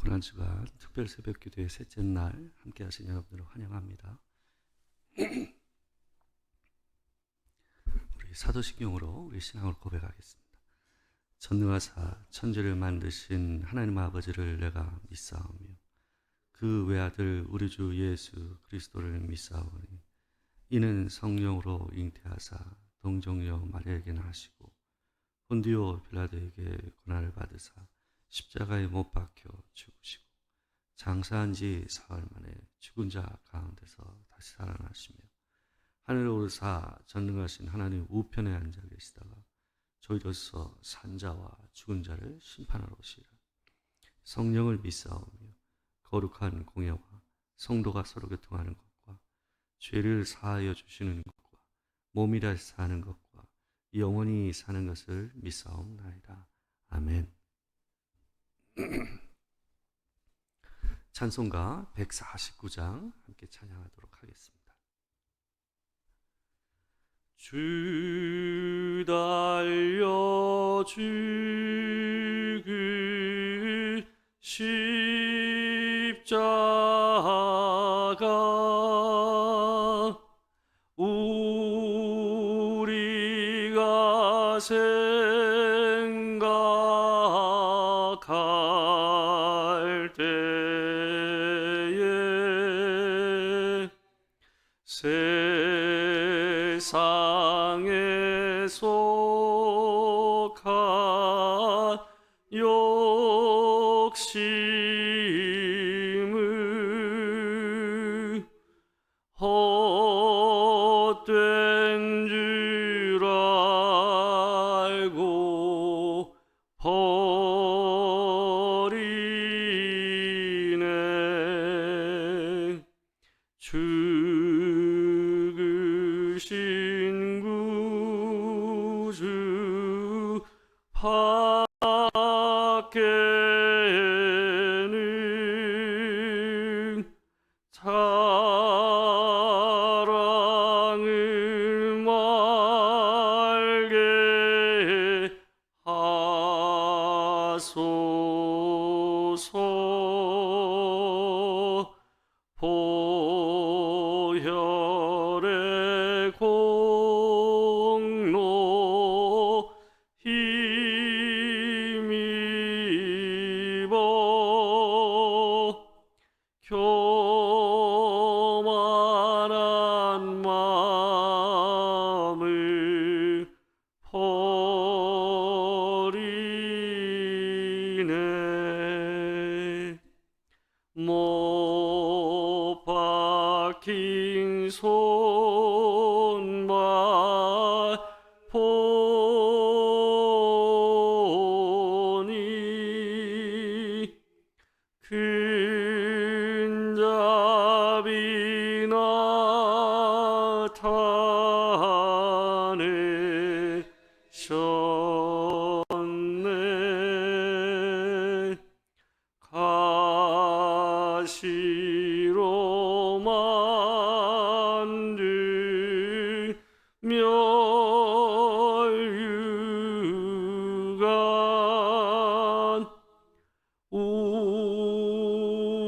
고난주간 특별 새벽 기도의 셋째 날 함께 하신 여러분들을 환영합니다. 우리 사도신경으로 우리 신앙을 고백하겠습니다. 전능하사 천지를 만드신 하나님 아버지를 내가 믿사오며 그 외아들 우리 주 예수 그리스도를 믿사오니 이는 성령으로 잉태하사 동정녀 마리아에게 나시고 본디오 빌라도에게 고난을 받으사 십자가에 못 박혀 죽으시고 장사한 지 사흘 만에 죽은 자 가운데서 다시 살아나시며 하늘에 오르사 전능하신 하나님 우편에 앉아 계시다가 저희로서 산자와 죽은 자를 심판하러 오시리라. 성령을 믿사오며 거룩한 공예와 성도가 서로 교통하는 것과 죄를 사하여 주시는 것과 몸이라 사는 것과 영원히 사는 것을 믿사옵나이다. 아멘. 찬송가 149장 함께 찬양하도록 하겠습니다. 주 달려 죽으 십자가 우리가 생각할 때에 세상에 속한 욕심을 헛된 줄 알고 버리네. 죽으신 구주 밖에는 사랑을 말게 하소서. 보혈의 공로 힘입어 교만한 마음을 버리네. 못 박힌 손발 보니 근잡이 나타내셨네. 가시로 만든 멸류관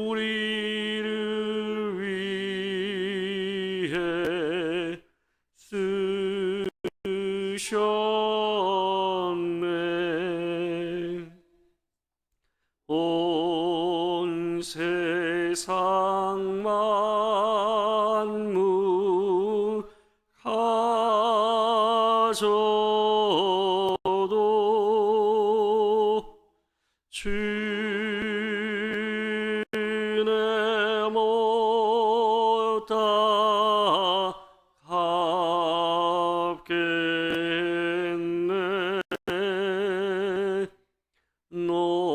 우리를 위해 쓰셨네. 온 세상 만물 가져도 주의 못다 갚겠네. 놀라운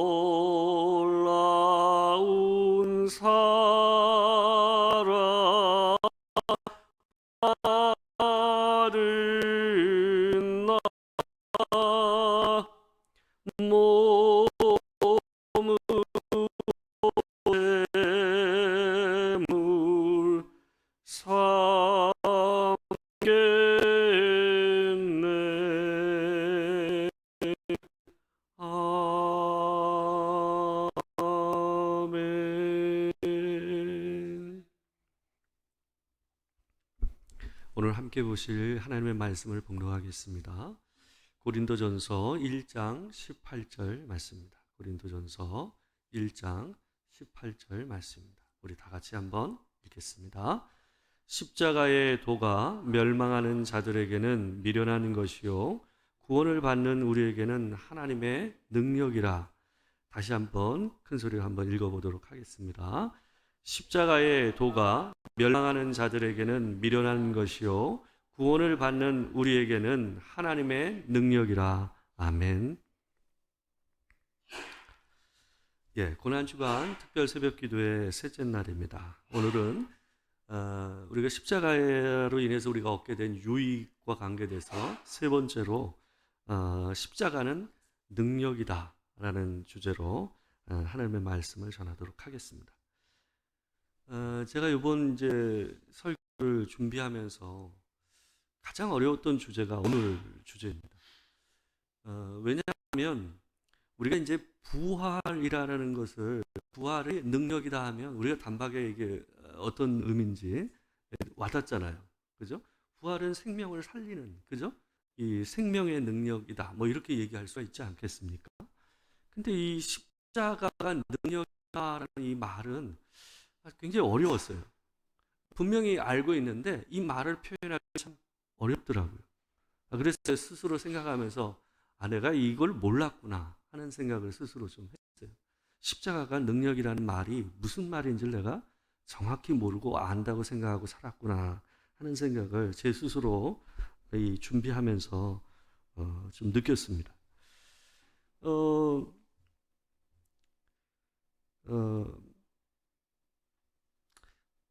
사랑 다른 나 몸을 오늘 함께 보실 하나님의 말씀을 봉독하겠습니다. 고린도전서 1장 18절 말씀입니다. 고린도전서 1장 18절 말씀입니다. 우리 다 같이 한번 읽겠습니다. 십자가의 도가 멸망하는 자들에게는 미련한 것이요 구원을 받는 우리에게는 하나님의 능력이라. 다시 한번 큰 소리로 한번 읽어보도록 하겠습니다. 십자가의 도가 멸망하는 자들에게는 미련한 것이요 구원을 받는 우리에게는 하나님의 능력이라. 아멘. 고난주간 특별 새벽기도의 셋째 날입니다. 오늘은 우리가 십자가로 인해서 우리가 얻게 된 유익과 관계돼서 세 번째로 십자가는 능력이다 라는 주제로 하나님의 말씀을 전하도록 하겠습니다. 제가 이번 설교를 준비하면서 가장 어려웠던 주제가 오늘 주제입니다. 왜냐하면 우리가 부활이라는 것을, 부활의 능력이다 하면 우리가 단박에 이게 어떤 의미인지 와닿잖아요. 그죠? 부활은 생명을 살리는, 그죠? 이 생명의 능력이다. 뭐 이렇게 얘기할 수가 있지 않겠습니까? 근데 이 십자가가 능력이다라는 이 말은 굉장히 어려웠어요. 분명히 알고 있는데 이 말을 표현하기 참 어렵더라고요. 그래서 스스로 생각하면서 내가 이걸 몰랐구나 하는 생각을 스스로 좀 했어요. 십자가가 능력이라는 말이 무슨 말인지를 내가 정확히 모르고 안다고 생각하고 살았구나 하는 생각을 제 스스로 준비하면서 좀 느꼈습니다.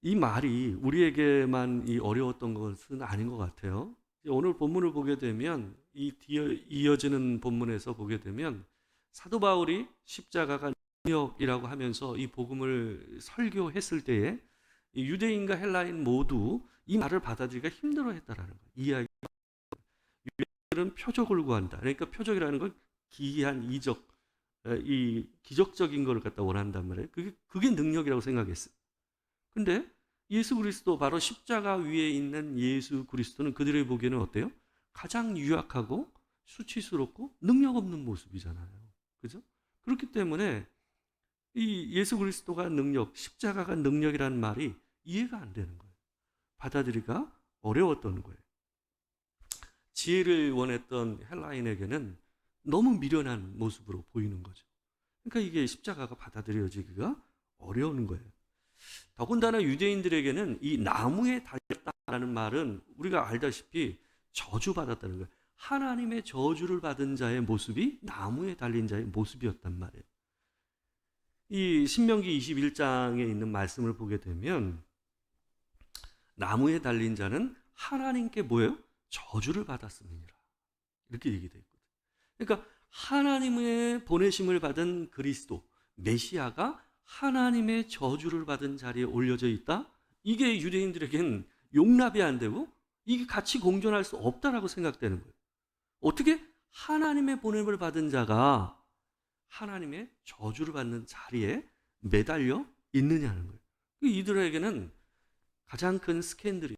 이 말이 우리에게만 어려웠던 것은 아닌 것 같아요. 오늘 본문을 보게 되면 이어지는 본문에서 보게 되면 사도 바울이 십자가가 능력이라고 하면서 이 복음을 설교했을 때에 유대인과 헬라인 모두 이 말을 받아들이기가 힘들어했다라는 거예요. 이야기. 유대인들은 표적을 구한다. 그러니까 표적이라는 건 기이한 이적, 이 기적적인 걸 갖다 원한단 말이에요. 그게 능력이라고 생각했어요. 근데 예수 그리스도, 바로 십자가 위에 있는 예수 그리스도는 그들의 보기에는 어때요? 가장 유약하고 수치스럽고 능력 없는 모습이잖아요. 그죠? 그렇기 때문에 이 예수 그리스도가 능력, 십자가가 능력이라는 말이 이해가 안 되는 거예요. 받아들이기가 어려웠던 거예요. 지혜를 원했던 헬라인에게는 너무 미련한 모습으로 보이는 거죠. 그러니까 이게 십자가가 받아들여지기가 어려운 거예요. 더군다나 유대인들에게는 이 나무에 달렸다라는 말은 우리가 알다시피 저주받았다는 거예요. 하나님의 저주를 받은 자의 모습이 나무에 달린 자의 모습이었단 말이에요. 이 신명기 21장에 있는 말씀을 보게 되면 나무에 달린 자는 하나님께 뭐예요? 저주를 받았음이니라. 이렇게 얘기되어 있거든요. 그러니까 하나님의 보내심을 받은 그리스도, 메시아가 하나님의 저주를 받은 자리에 올려져 있다? 이게 유대인들에겐 용납이 안 되고 이게 같이 공존할 수 없다라고 생각되는 거예요. 어떻게 하나님의 보냄을 받은 자가 하나님의 저주를 받는 자리에 매달려 있느냐는 거예요. 이들에게는 가장 큰 스캔들이,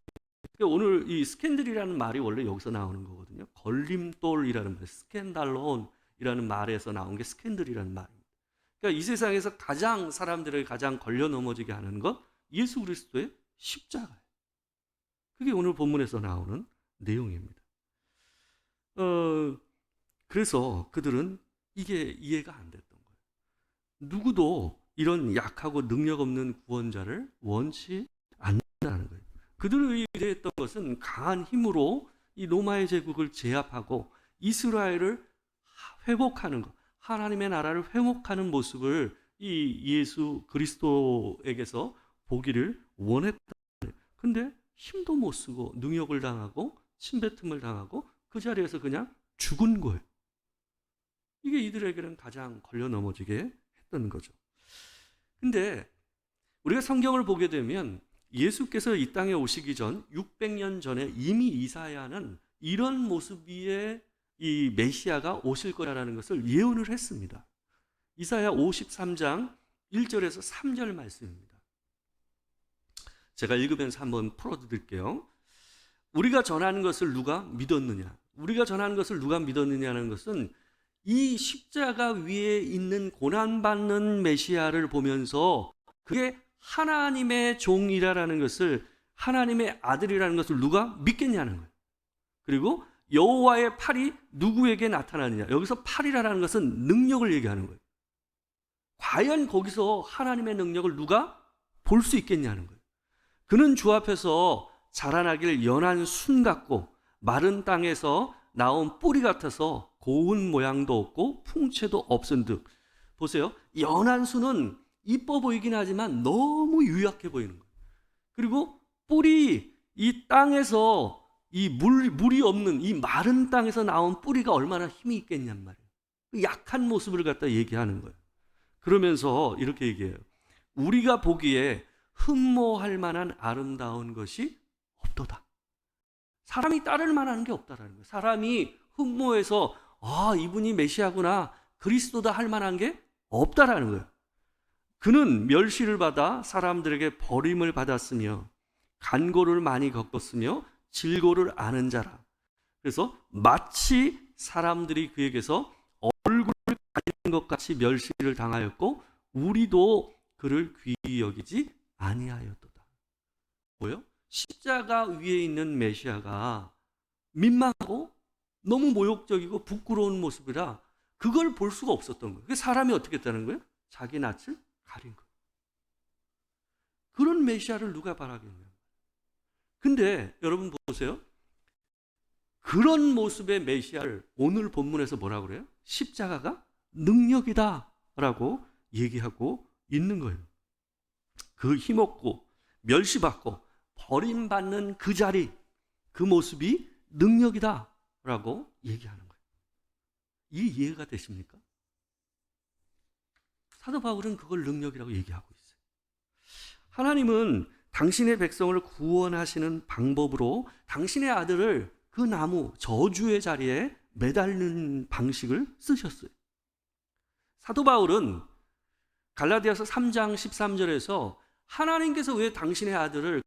오늘 이 스캔들이라는 말이 원래 여기서 나오는 거거든요. 걸림돌이라는 말, 스캔달론이라는 말에서 나온 게 스캔들이라는 말입니다. 그러니까 이 세상에서 가장 사람들을 가장 걸려 넘어지게 하는 것, 예수 그리스도의 십자가예요. 그게 오늘 본문에서 나오는 내용입니다. 그래서 그들은 이게 이해가 안 됐던 거예요. 누구도 이런 약하고 능력 없는 구원자를 원치 않는다는 거예요. 그들이 의뢰했던 것은 강한 힘으로 이 로마의 제국을 제압하고 이스라엘을 회복하는 것, 하나님의 나라를 회복하는 모습을 이 예수 그리스도에게서 보기를 원했다. 근데 힘도 못 쓰고 능욕을 당하고 침뱉음을 당하고 그 자리에서 그냥 죽은 거예요. 이게 이들에게는 가장 걸려 넘어지게 했던 거죠. 근데 우리가 성경을 보게 되면 예수께서 이 땅에 오시기 전 600년 전에 이미 이사야는 이런 모습 위에 이 메시아가 오실 거라는 것을 예언을 했습니다. 이사야 53장 1절에서 3절 말씀입니다. 제가 읽으면서 한번 풀어드릴게요. 우리가 전하는 것을 누가 믿었느냐? 우리가 전하는 것을 누가 믿었느냐는 것은 이 십자가 위에 있는 고난받는 메시아를 보면서 그게 하나님의 종이라는 것을, 하나님의 아들이라는 것을 누가 믿겠냐는 거예요. 그리고 여호와의 팔이 누구에게 나타나느냐? 여기서 팔이라는 것은 능력을 얘기하는 거예요. 과연 거기서 하나님의 능력을 누가 볼 수 있겠냐는 거예요. 그는 주 앞에서 자라나길 연한 순 같고 마른 땅에서 나온 뿌리 같아서 고운 모양도 없고 풍채도 없은 듯. 보세요. 연한 순은 이뻐 보이긴 하지만 너무 유약해 보이는 거예요. 그리고 뿌리, 이 땅에서 이 물이 없는 이 마른 땅에서 나온 뿌리가 얼마나 힘이 있겠냔 말이에요. 약한 모습을 갖다 얘기하는 거예요. 그러면서 이렇게 얘기해요. 우리가 보기에 흠모할 만한 아름다운 것이 없도다. 사람이 따를 만한 게 없다라는 거예요. 사람이 흠모해서 이분이 메시아구나, 그리스도다 할 만한 게 없다라는 거예요. 그는 멸시를 받아 사람들에게 버림을 받았으며 간고를 많이 겪었으며 질고를 아는 자라. 그래서 마치 사람들이 그에게서 얼굴을 가리는 것 같이 멸시를 당하였고 우리도 그를 귀히 여기지 아니하였도다. 뭐요? 십자가 위에 있는 메시아가 민망하고 너무 모욕적이고 부끄러운 모습이라 그걸 볼 수가 없었던 거예요. 사람이 어떻게 했다는 거예요? 자기 낯을 가린 거예요. 그런 메시아를 누가 바라겠냐. 근데 여러분 보세요. 그런 모습의 메시아를 오늘 본문에서 뭐라고 그래요? 십자가가 능력이다 라고 얘기하고 있는 거예요. 그 힘없고 멸시받고 버림받는 그 자리, 그 모습이 능력이다 라고 얘기하는 거예요. 이 이해가 되십니까? 사도 바울은 그걸 능력이라고 얘기하고 있어요. 하나님은 당신의 백성을 구원하시는 방법으로 당신의 아들을 그 나무, 저주의 자리에 매달는 방식을 쓰셨어요. 사도 바울은 갈라디아서 3장 13절에서 하나님께서 왜 당신의 아들을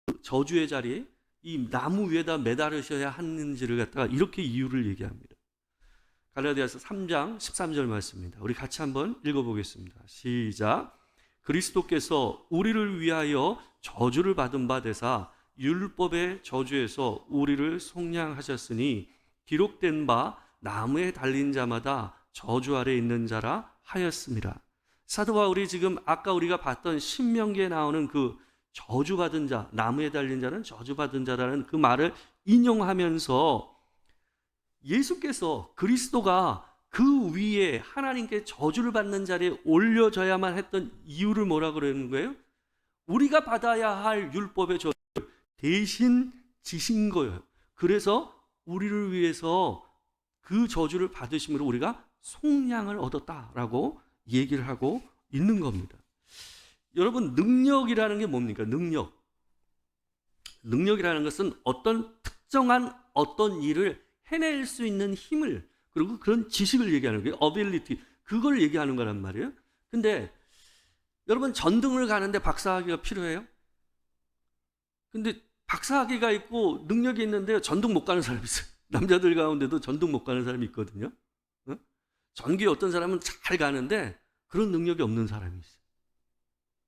그 저주의 자리에 이 나무 위에다 매달으셔야 하는지를 갖다가 이렇게 이유를 얘기합니다. 갈라디아서 3장 13절 말씀입니다. 우리 같이 한번 읽어보겠습니다. 시작. 그리스도께서 우리를 위하여 저주를 받은 바 되사 율법의 저주에서 우리를 속량하셨으니 기록된 바 나무에 달린 자마다 저주 아래 있는 자라 하였습니다. 사도 바울이 지금 아까 우리가 봤던 신명기에 나오는 그 저주받은 자, 나무에 달린 자는 저주받은 자라는 그 말을 인용하면서 예수께서, 그리스도가 그 위에 하나님께 저주를 받는 자리에 올려져야만 했던 이유를 뭐라고 그러는 거예요? 우리가 받아야 할 율법의 저주를 대신 지신 거예요. 그래서 우리를 위해서 그 저주를 받으심으로 우리가 속량을 얻었다라고 얘기를 하고 있는 겁니다. 여러분, 능력이라는 게 뭡니까? 능력이라는 것은 어떤 특정한 어떤 일을 해낼 수 있는 힘을, 그리고 그런 지식을 얘기하는 거예요. ability. 그걸 얘기하는 거란 말이에요. 근데 여러분, 전등을 가는데 박사학위가 필요해요? 근데 박사학위가 있고 능력이 있는데 전등 못 가는 사람이 있어요. 남자들 가운데도 전등 못 가는 사람이 있거든요. 전기 어떤 사람은 잘 가는데 그런 능력이 없는 사람이 있어요.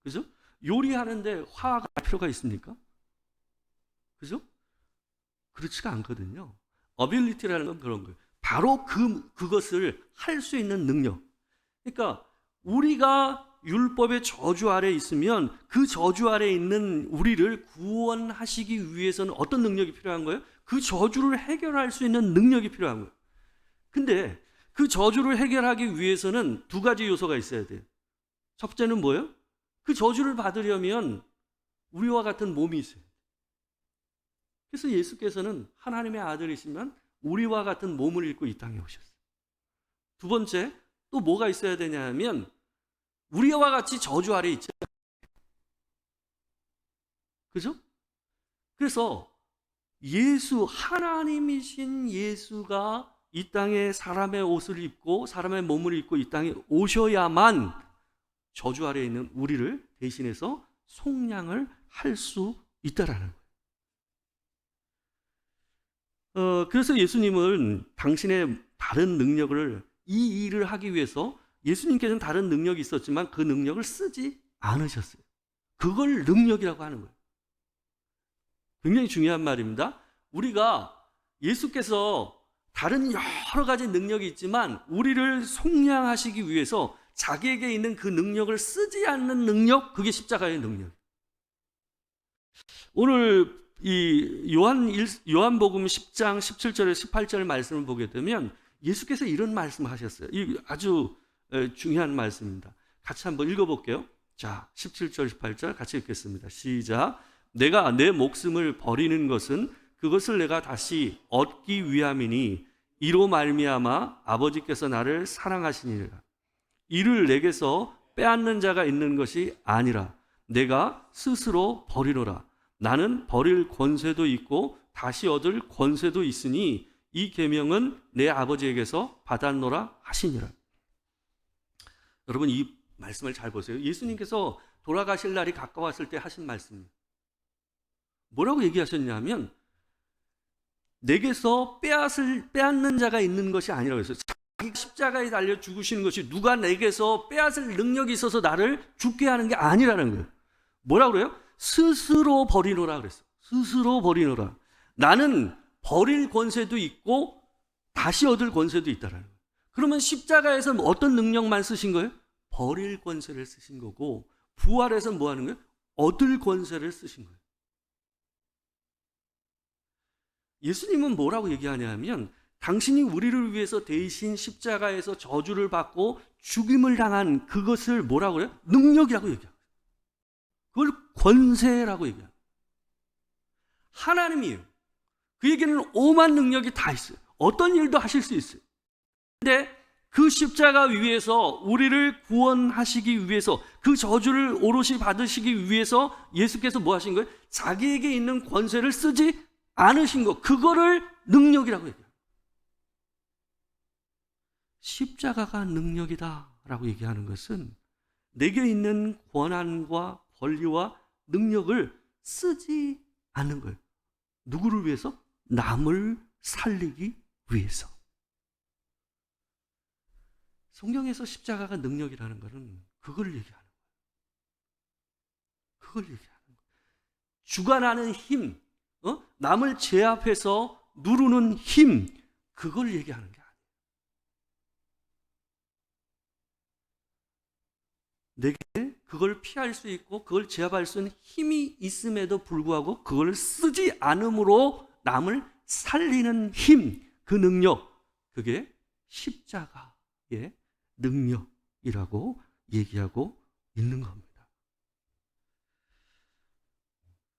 그죠? 요리하는데 화가 필요가 있습니까? 그죠? 그렇지가 않거든요. 어빌리티라는 건 그런 거예요. 바로 그것을 할 수 있는 능력. 그러니까 우리가 율법의 저주 아래 있으면 그 저주 아래 있는 우리를 구원하시기 위해서는 어떤 능력이 필요한 거예요? 그 저주를 해결할 수 있는 능력이 필요한 거예요. 근데 그 저주를 해결하기 위해서는 두 가지 요소가 있어야 돼요. 첫째는 뭐예요? 그 저주를 받으려면 우리와 같은 몸이 있어요. 그래서 예수께서는 하나님의 아들이시면 우리와 같은 몸을 입고 이 땅에 오셨어요. 두 번째, 또 뭐가 있어야 되냐 하면 우리와 같이 저주 아래 있죠. 그죠? 그래서 하나님이신 예수가 이 땅에 사람의 옷을 입고 사람의 몸을 입고 이 땅에 오셔야만 저주 아래 있는 우리를 대신해서 속량을 할 수 있다라는 거예요. 그래서 예수님은 당신의 다른 능력을 이 일을 하기 위해서 예수님께서는 다른 능력이 있었지만 그 능력을 쓰지 않으셨어요. 그걸 능력이라고 하는 거예요. 굉장히 중요한 말입니다. 우리가 예수께서 다른 여러 가지 능력이 있지만 우리를 속량하시기 위해서 자기에게 있는 그 능력을 쓰지 않는 능력, 그게 십자가의 능력. 오늘 이 요한복음 10장 17절에 18절 말씀을 보게 되면 예수께서 이런 말씀을 하셨어요. 이 아주 중요한 말씀입니다. 같이 한번 읽어볼게요. 자, 17절 18절 같이 읽겠습니다. 시작. 내가 내 목숨을 버리는 것은 그것을 내가 다시 얻기 위함이니 이로 말미암아 아버지께서 나를 사랑하시니라. 이를 내게서 빼앗는 자가 있는 것이 아니라 내가 스스로 버리노라. 나는 버릴 권세도 있고 다시 얻을 권세도 있으니 이 계명은 내 아버지에게서 받았노라 하시니라. 여러분 이 말씀을 잘 보세요. 예수님께서 돌아가실 날이 가까웠을 때 하신 말씀입니다. 뭐라고 얘기하셨냐면 내게서 빼앗는 자가 있는 것이 아니라고 했어요. 자기 십자가에 달려 죽으시는 것이 누가 내게서 빼앗을 능력이 있어서 나를 죽게 하는 게 아니라는 거예요. 뭐라고 그래요? 스스로 버리노라 그랬어요. 스스로 버리노라. 나는 버릴 권세도 있고 다시 얻을 권세도 있다라는 거예요. 그러면 십자가에서 어떤 능력만 쓰신 거예요? 버릴 권세를 쓰신 거고 부활에서 뭐 하는 거예요? 얻을 권세를 쓰신 거예요. 예수님은 뭐라고 얘기하냐면 당신이 우리를 위해서 대신 십자가에서 저주를 받고 죽임을 당한 그것을 뭐라고 그래요? 능력이라고 얘기해요. 그걸 권세라고 얘기해요. 하나님이에요. 그에게는 오만 능력이 다 있어요. 어떤 일도 하실 수 있어요. 그런데 그 십자가 위에서 우리를 구원하시기 위해서 그 저주를 오롯이 받으시기 위해서 예수께서 뭐 하신 거예요? 자기에게 있는 권세를 쓰지 않으신 것, 그거를 능력이라고 얘기해요. 십자가가 능력이다라고 얘기하는 것은 내게 있는 권한과 권리와 능력을 쓰지 않는 거예요. 누구를 위해서? 남을 살리기 위해서. 성경에서 십자가가 능력이라는 것은 그걸 얘기하는 거예요. 그걸 얘기하는 거예요. 주관하는 힘, 남을 제압해서 누르는 힘, 그걸 얘기하는 게 아니에요. 내게 그걸 피할 수 있고 그걸 제압할 수 있는 힘이 있음에도 불구하고 그걸 쓰지 않음으로 남을 살리는 힘, 그 능력, 그게 십자가의 능력이라고 얘기하고 있는 겁니다.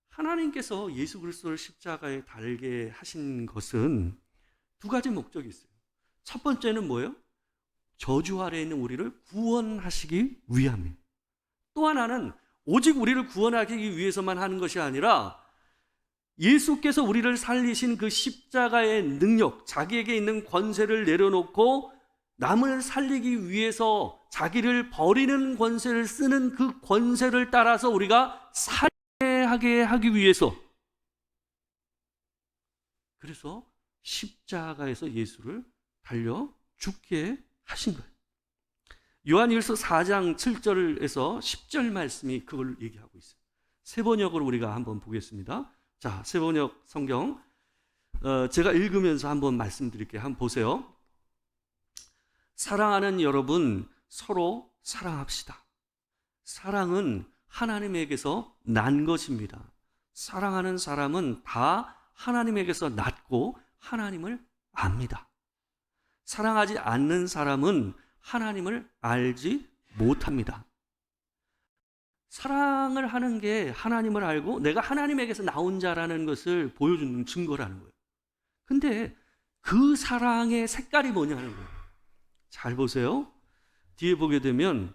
하나님께서 예수 그리스도를 십자가에 달게 하신 것은 두 가지 목적이 있어요. 첫 번째는 뭐예요? 저주 아래에 있는 우리를 구원하시기 위함이에요. 또 하나는 오직 우리를 구원하기 위해서만 하는 것이 아니라 예수께서 우리를 살리신 그 십자가의 능력, 자기에게 있는 권세를 내려놓고 남을 살리기 위해서 자기를 버리는 권세를 쓰는 그 권세를 따라서 우리가 살해하게 하기 위해서, 그래서 십자가에서 예수를 달려 죽게 하신 거예요. 요한일서 4장 7절에서 10절 말씀이 그걸 얘기하고 있어요. 세번역으로 우리가 한번 보겠습니다. 자, 세번역 성경 제가 읽으면서 한번 말씀드릴게요. 한번 보세요. 사랑하는 여러분, 서로 사랑합시다. 사랑은 하나님에게서 난 것입니다. 사랑하는 사람은 다 하나님에게서 났고 하나님을 압니다. 사랑하지 않는 사람은 하나님을 알지 못합니다. 사랑을 하는 게 하나님을 알고 내가 하나님에게서 나온 자라는 것을 보여주는 증거라는 거예요. 근데 그 사랑의 색깔이 뭐냐는 거예요. 잘 보세요. 뒤에 보게 되면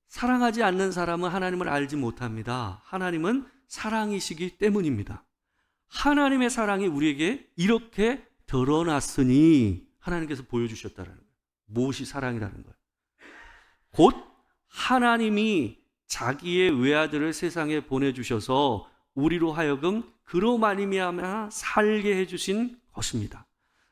사랑하지 않는 사람은 하나님을 알지 못합니다. 하나님은 사랑이시기 때문입니다. 하나님의 사랑이 우리에게 이렇게 드러났으니 하나님께서 보여주셨다는 거예요. 무엇이 사랑이라는 거예요? 곧 하나님이 자기의 외아들을 세상에 보내주셔서 우리로 하여금 그로 말미암아 살게 해주신 것입니다.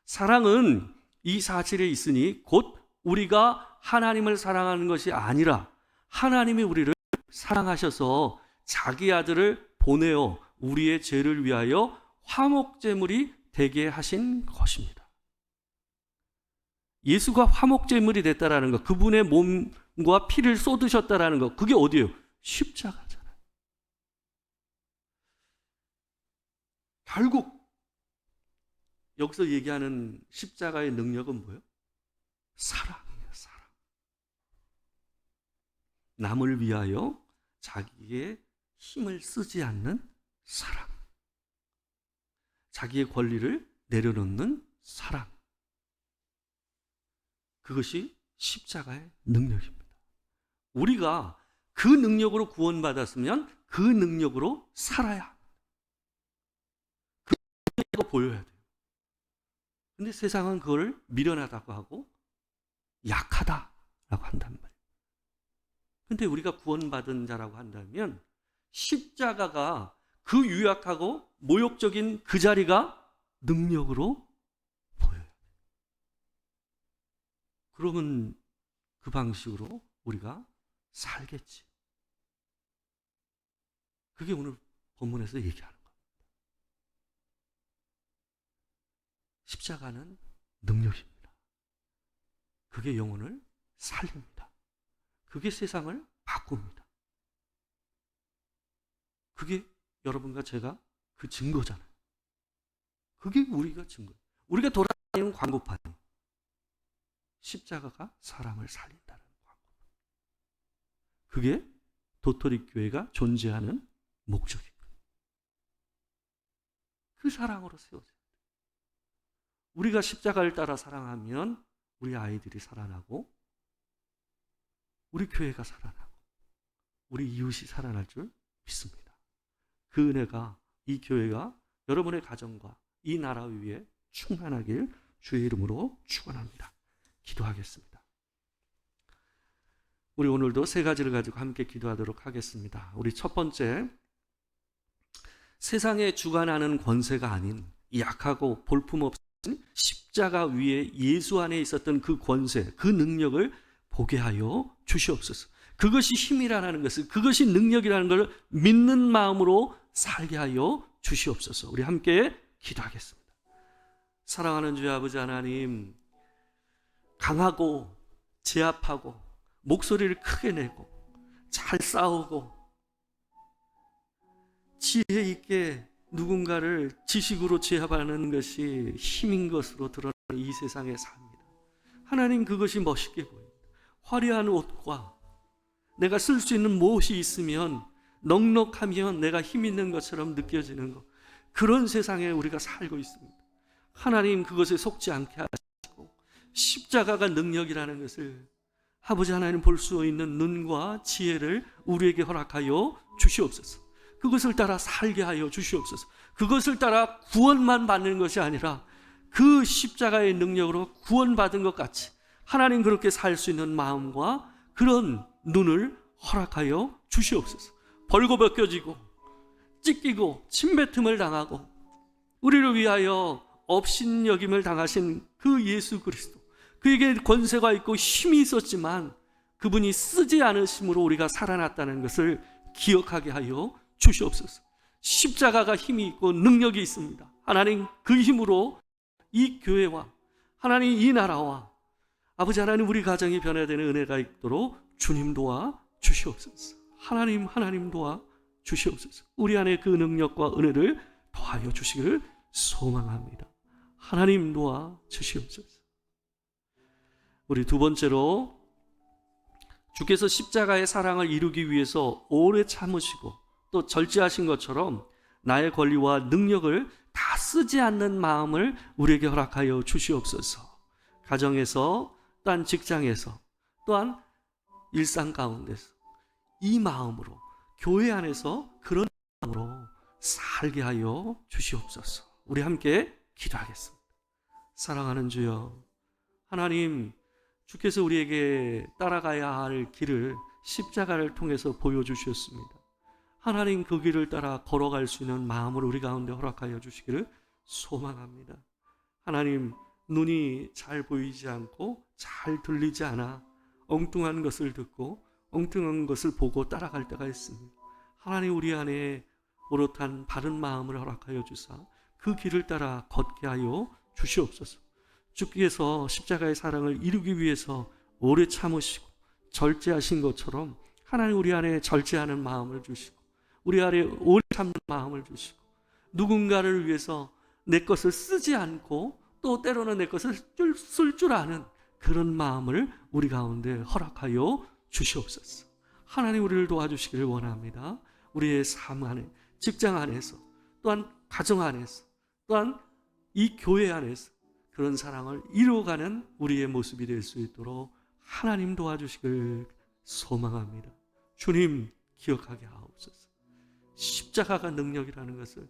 사랑은 이 사실에 있으니 곧 우리가 하나님을 사랑하는 것이 아니라 하나님이 우리를 사랑하셔서 자기 아들을 보내어 우리의 죄를 위하여 화목제물이 되게 하신 것입니다. 예수가 화목제물이 됐다라는 것, 그분의 몸과 피를 쏟으셨다라는 것, 그게 어디예요? 십자가잖아요. 결국 여기서 얘기하는 십자가의 능력은 뭐예요? 사랑이에요, 사랑. 남을 위하여 자기의 힘을 쓰지 않는 사랑. 자기의 권리를 내려놓는 사랑. 그것이 십자가의 능력입니다. 우리가 그 능력으로 구원받았으면 그 능력으로 살아야 합니다. 그 능력을 보여야 돼요. 근데 세상은 그걸 미련하다고 하고 약하다라고 한단 말이에요. 근데 우리가 구원받은 자라고 한다면 십자가가 그 유약하고 모욕적인 그 자리가 능력으로 보여요. 그러면 그 방식으로 우리가 살겠지. 그게 오늘 본문에서 얘기하는 겁니다. 십자가는 능력입니다. 그게 영혼을 살립니다. 그게 세상을 바꿉니다. 그게 여러분과 제가 그 증거잖아요. 그게 우리가 증거. 우리가 돌아다니는 광고판이 십자가가 사람을 살린다는 광고판. 그게 도토리 교회가 존재하는 목적입니다. 그 사랑으로 세워져요. 우리가 십자가를 따라 사랑하면 우리 아이들이 살아나고 우리 교회가 살아나고 우리 이웃이 살아날 줄 믿습니다. 그 은혜가 이 교회가 여러분의 가정과 이 나라 위에 충만하길 주의 이름으로 축원합니다. 기도하겠습니다. 우리 오늘도 세 가지를 가지고 함께 기도하도록 하겠습니다. 우리 첫 번째, 세상에 주관하는 권세가 아닌 약하고 볼품없는 십자가 위에 예수 안에 있었던 그 권세, 그 능력을 보게 하여 주시옵소서. 그것이 힘이라는 것을, 그것이 능력이라는 것을 믿는 마음으로 살게 하여 주시옵소서. 우리 함께 기도하겠습니다. 사랑하는 주의 아버지 하나님, 강하고 제압하고 목소리를 크게 내고 잘 싸우고 지혜 있게 누군가를 지식으로 제압하는 것이 힘인 것으로 드러나는 이 세상에 삽니다. 하나님, 그것이 멋있게 보입니다. 화려한 옷과 내가 쓸 수 있는 무엇이 있으면 넉넉하면 내가 힘 있는 것처럼 느껴지는 것, 그런 세상에 우리가 살고 있습니다. 하나님, 그것에 속지 않게 하시고 십자가가 능력이라는 것을 아버지 하나님 볼 수 있는 눈과 지혜를 우리에게 허락하여 주시옵소서. 그것을 따라 살게 하여 주시옵소서. 그것을 따라 구원만 받는 것이 아니라 그 십자가의 능력으로 구원받은 것 같이 하나님 그렇게 살 수 있는 마음과 그런 눈을 허락하여 주시옵소서. 벌거벗겨지고 찢기고 침뱉음을 당하고 우리를 위하여 업신여김을 당하신 그 예수 그리스도, 그에게 권세가 있고 힘이 있었지만 그분이 쓰지 않으심으로 우리가 살아났다는 것을 기억하게 하여 주시옵소서. 십자가가 힘이 있고 능력이 있습니다. 하나님, 그 힘으로 이 교회와 하나님 이 나라와 아버지 하나님 우리 가정이 변화되는 은혜가 있도록 주님 도와 주시옵소서. 하나님 도와 주시옵소서. 우리 안에 그 능력과 은혜를 더하여 주시기를 소망합니다. 하나님 도와 주시옵소서. 우리 두 번째로, 주께서 십자가의 사랑을 이루기 위해서 오래 참으시고 또 절제하신 것처럼 나의 권리와 능력을 다 쓰지 않는 마음을 우리에게 허락하여 주시옵소서. 가정에서, 또한 직장에서, 또한 일상 가운데서 이 마음으로, 교회 안에서 그런 마음으로 살게 하여 주시옵소서. 우리 함께 기도하겠습니다. 사랑하는 주여, 하나님, 주께서 우리에게 따라가야 할 길을 십자가를 통해서 보여주셨습니다. 하나님 그 길을 따라 걸어갈 수 있는 마음을 우리 가운데 허락하여 주시기를 소망합니다. 하나님, 눈이 잘 보이지 않고 잘 들리지 않아 엉뚱한 것을 듣고 엉뚱한 것을 보고 따라갈 때가 있습니다. 하나님, 우리 안에 오롯한 바른 마음을 허락하여 주사 그 길을 따라 걷게 하여 주시옵소서. 주께서 십자가의 사랑을 이루기 위해서 오래 참으시고 절제하신 것처럼 하나님, 우리 안에 절제하는 마음을 주시고 우리 안에 오래 참는 마음을 주시고 누군가를 위해서 내 것을 쓰지 않고 또 때로는 내 것을 쓸 줄 아는 그런 마음을 우리 가운데 허락하여 주시옵소서. 하나님, 우리를 도와주시기를 원합니다. 우리의 삶 안에, 직장 안에서, 또한 가정 안에서, 또한 이 교회 안에서 그런 사랑을 이루어가는 우리의 모습이 될 수 있도록 하나님 도와주시길 소망합니다. 주님, 기억하게 하옵소서. 십자가가 능력이라는 것을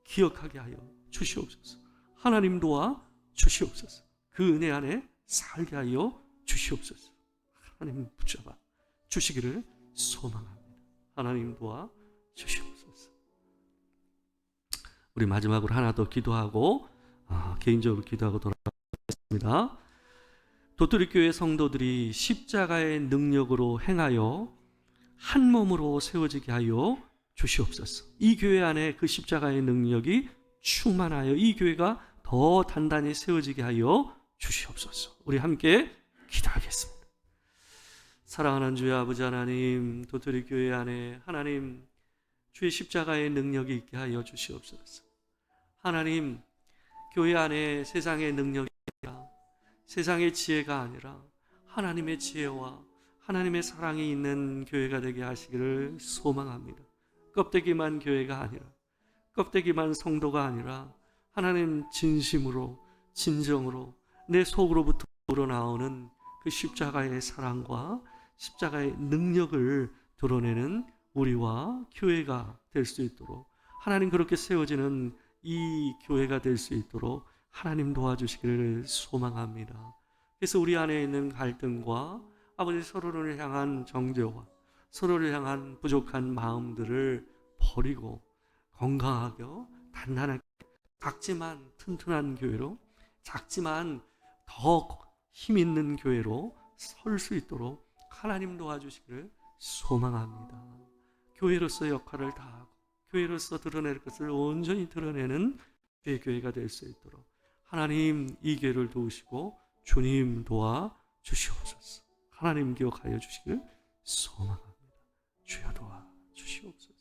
기억하게 하여 주시옵소서. 하나님 도와 주시옵소서. 그 은혜 안에 살게 하여 주시옵소서. 하나님 붙잡아 주시기를 소망합니다. 하나님 도와 주시옵소서. 우리 마지막으로 하나 더 기도하고 개인적으로 기도하고 돌아가겠습니다. 도토리교회 성도들이 십자가의 능력으로 행하여 한 몸으로 세워지게 하여 주시옵소서. 이 교회 안에 그 십자가의 능력이 충만하여 이 교회가 더 단단히 세워지게 하여 주시옵소서. 우리 함께 기도하겠습니다. 사랑하는 주의 아버지 하나님, 도토리교회 안에 하나님 주의 십자가의 능력이 있게 하여 주시옵소서. 하나님, 교회 안에 세상의 능력이 아니라, 세상의 지혜가 아니라 하나님의 지혜와 하나님의 사랑이 있는 교회가 되게 하시기를 소망합니다. 껍데기만 교회가 아니라, 껍데기만 성도가 아니라 하나님, 진심으로 진정으로 내 속으로부터 우러나오는 그 십자가의 사랑과 십자가의 능력을 드러내는 우리와 교회가 될 수 있도록, 하나님 그렇게 세워지는 이 교회가 될 수 있도록 하나님 도와주시기를 소망합니다. 그래서 우리 안에 있는 갈등과 아버지 서로를 향한 정죄와 서로를 향한 부족한 마음들을 버리고 건강하게 단단하게 작지만 튼튼한 교회로, 작지만 더 힘 있는 교회로 설 수 있도록 하나님 도와주시기를 소망합니다. 교회로서 역할을 다하고 교회로서 드러낼 것을 온전히 드러내는 주의 교회가 될 수 있도록 하나님, 이 교회를 도우시고 주님 도와 주시옵소서. 하나님 기억하여 주시기를 소망합니다. 주여 도와 주시옵소서.